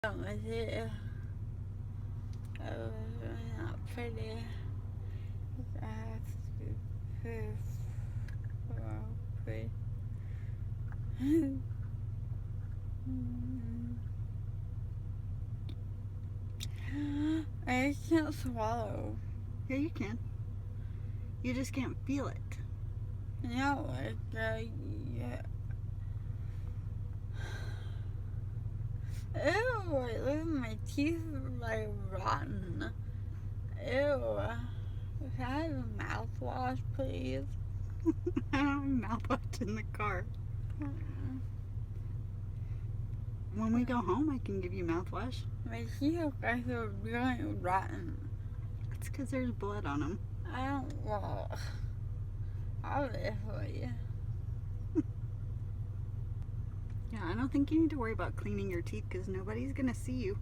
With it. It was really not pretty. I have to prove pretty. I can't swallow. Yeah, you can. You just can't feel it. No, yeah. Ew, look at my teeth like rotten. Ew. Can I have a mouthwash, please? I don't have mouthwash in the car. When we go home, I can give you mouthwash. My teeth are really rotten. It's because there's blood on them. I don't want. Obviously. Yeah, I don't think you need to worry about cleaning your teeth because nobody's going to see you.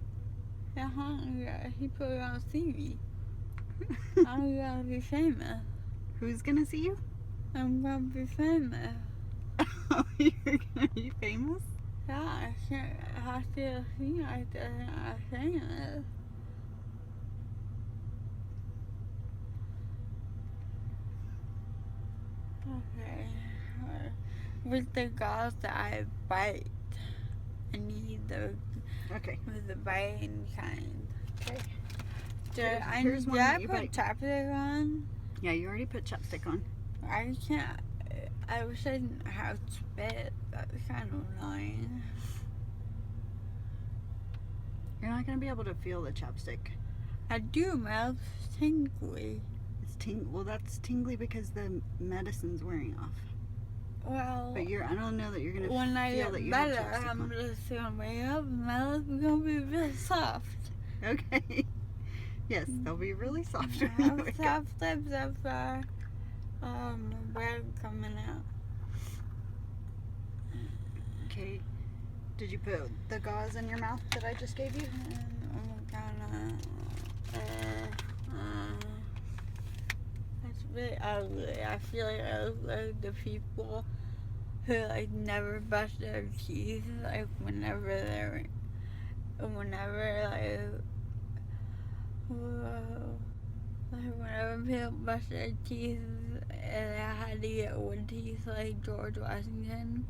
Yeah, people don't see me. I'm gonna be famous. Who's going to see you? I'm gonna be famous. Oh, you're going to be famous? Yeah, I can't have to see like that. I'm famous. Okay. With the gauze that I bite, I need the with the biting kind. Okay. Did I put chapstick on? Yeah, you already put chapstick on. I can't. I wish I didn't have spit. That's kind of annoying. You're not going to be able to feel the chapstick. I do. My mouth's tingly. It's well, that's tingly because the medicine's wearing off. Well, but I don't know that you're going to when I feel get that you better, have chapstick I'm on. just going to wake up and my lips are going to be really soft. Okay. Yes, they'll be really soft I when you have wake up. soft lips after bread coming out. Okay. Did you put the gauze in your mouth that I just gave you? That's really ugly. I feel like I look like the people who like never brush their teeth, like whenever people brush their teeth and I had to get wood teeth like George Washington.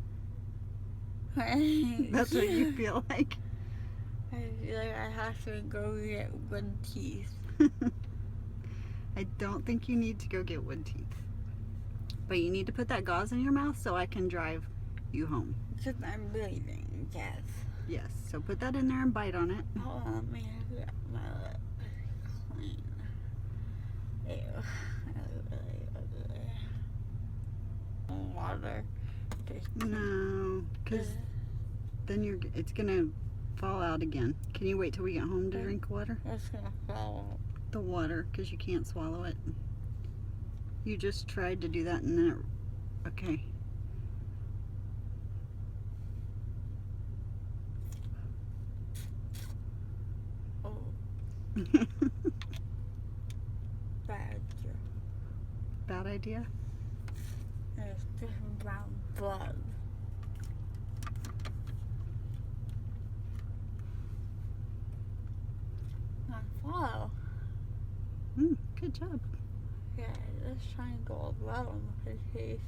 That's what you feel like? I feel like I have to go get wood teeth. I don't think you need to go get wood teeth. But you need to put that gauze in your mouth so I can drive you home. Because I'm bleeding, yes. Yes, so put that in there and bite on it. Hold on, let me get my lips clean. Ew. Really ugly. Water. No, because then it's going to fall out again. Can you wait till we get home to drink water? It's going to fall out. The water, because you can't swallow it. You just tried to do that and then okay. Oh. Bad idea. Bad idea? There's different brown blood. Not follow. Good job. Yeah, this triangle of blood on my face.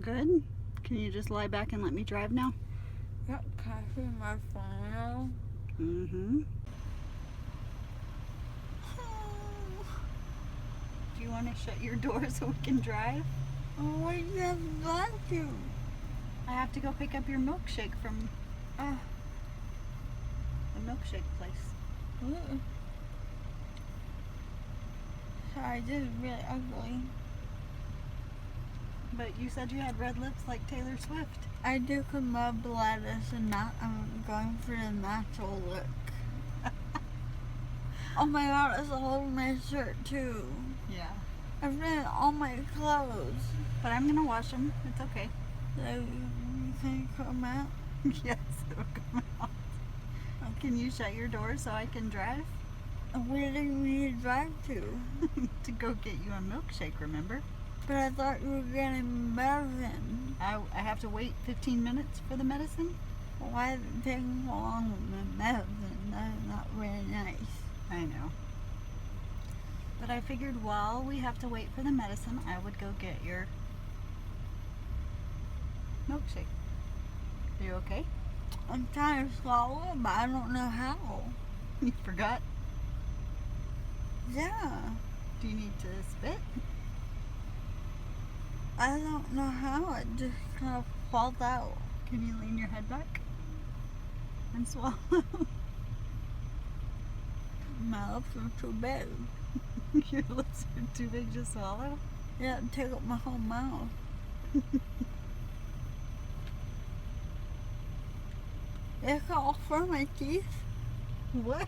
Good. Can you just lie back and let me drive now? Yep, can I see my phone now? Mm-hmm. Do you want to shut your door so we can drive? Oh, what do you have to? I have to go pick up your milkshake from the milkshake place. Sorry, this is really ugly. But you said you had red lips like Taylor Swift. I do come up lettuce and I'm going for the natural look. Oh my god, it's all over my shirt too. Yeah. I've ran all my clothes. But I'm gonna wash them. It's okay. So can you come out? Yes, it'll come out. Can you shut your door so I can drive? Where do you need to drive to? To go get you a milkshake, remember? But I thought you were getting medicine. I have to wait 15 minutes for the medicine? Why is it taking so long with the medicine? That's not very nice. I know. But I figured while we have to wait for the medicine, I would go get your milkshake. Are you okay? I'm trying to swallow it, but I don't know how. You forgot? Yeah. Do you need to spit? I don't know how. It just kind of falls out. Can you lean your head back and swallow? My lips are too big. Your lips are too big to swallow? Yeah, it take up my whole mouth. It's all for my teeth. What?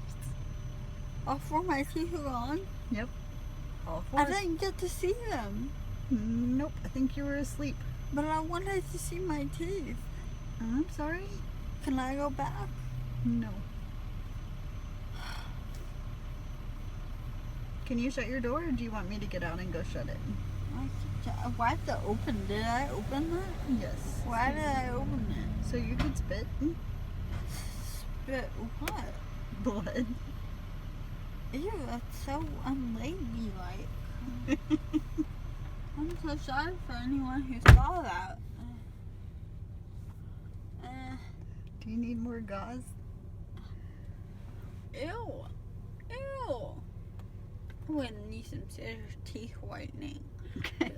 All for my teeth are gone. Yep. All four. I didn't get to see them, Nope, I think you were asleep. but I wanted to see my teeth. I'm sorry? Can I go back? No. Can you shut your door, or do you want me to get out and go shut it? Why did it open? Did I open that? Yes. Why did I open it? So you could spit Spit what? blood. Ew, that's so unladylike. I'm so sorry for anyone who saw that. Do you need more gauze? Ew. Ew. I'm gonna need some serious teeth whitening. Okay.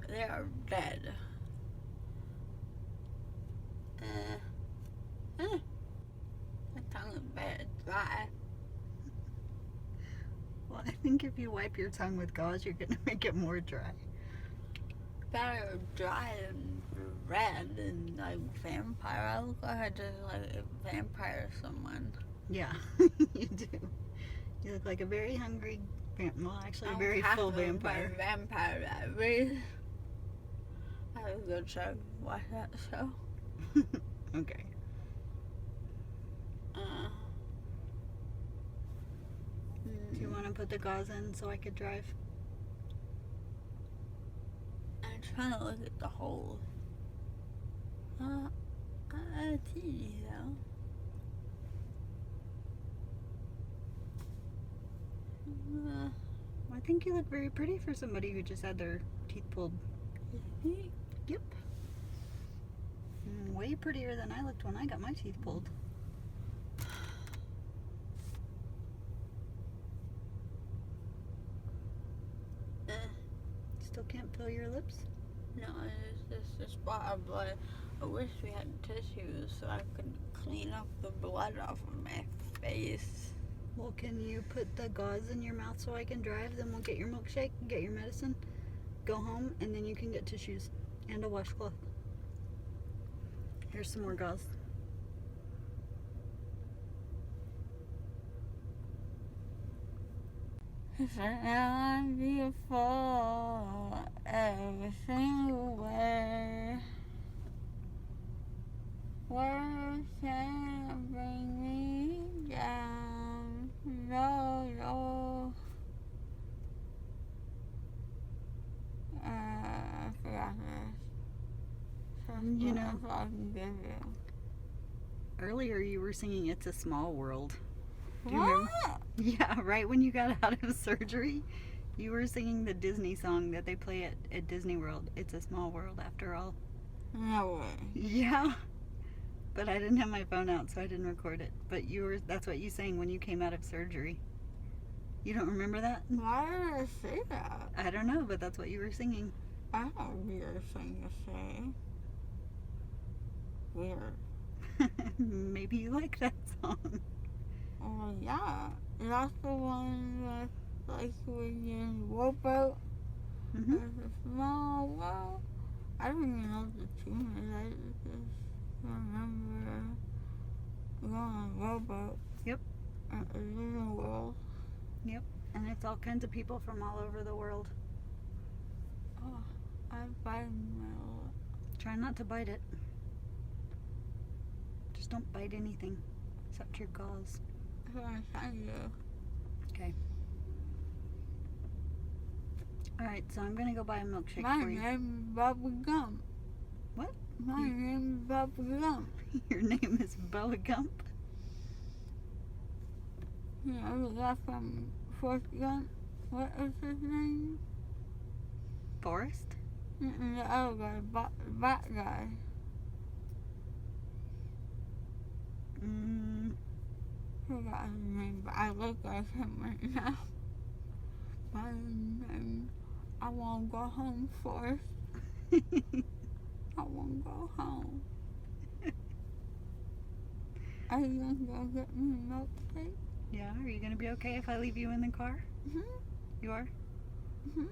They are dead. My tongue is bad dry. Well, I think if you wipe your tongue with gauze, you're gonna make it more dry. Better dry and red and like vampire. I look like I just like a vampire someone. Yeah, you do. You look like a very hungry, well, actually, a very full vampire. Vampire Diaries. I was gonna try to watch that show. Okay. Do you want to put the gauze in so I could drive? I'm trying to look at the holes. Teeth though. I think you look very pretty for somebody who just had their teeth pulled. Yep. Way prettier than I looked when I got my teeth pulled. Still can't feel your lips? No, it's just a spot of blood. I wish we had tissues so I could clean up the blood off of my face. Well, can you put the gauze in your mouth so I can drive? Then we'll get your milkshake, get your medicine, go home, and then you can get tissues and a washcloth. Here's some more gauze. I'm beautiful every single way. Words can't bring me down. No, no. I forgot this. You know, That's all I can give you. earlier you were singing It's a Small World. Do you remember? What? Yeah, right when you got out of surgery, you were singing the Disney song that they play at Disney World. It's a small world after all. No way. Yeah. But I didn't have my phone out, so I didn't record it. But that's what you sang when you came out of surgery. You don't remember that? Why did I say that? I don't know, but that's what you were singing. I have a weird thing to say. Weird. Maybe you like that song. Oh yeah, that's the one with like when you're in a rowboat. Mm-hmm. There's a small world. I don't even know the tune is. I just remember going on a rowboat. Yep. A little world. Yep. And it's all kinds of people from all over the world. Oh, I'm biting my lip. Try not to bite it. Just don't bite anything except your gauze. I'm trying to. Okay. Alright, so I'm gonna go buy a milkshake My for you. name is Bubble Gump. What? My name is Bubble Gump. Your name is Boa Gump? Yeah, we got from Forrest Gump. What is his name? Forrest? The other guy, bat guy. Forgot his name, but I look like him right now. My name, I wanna go home, Forrest. I wanna go home. Are you gonna go get me a milkshake? Yeah, are you gonna be okay if I leave you in the car? Mhm. You are? Mhm.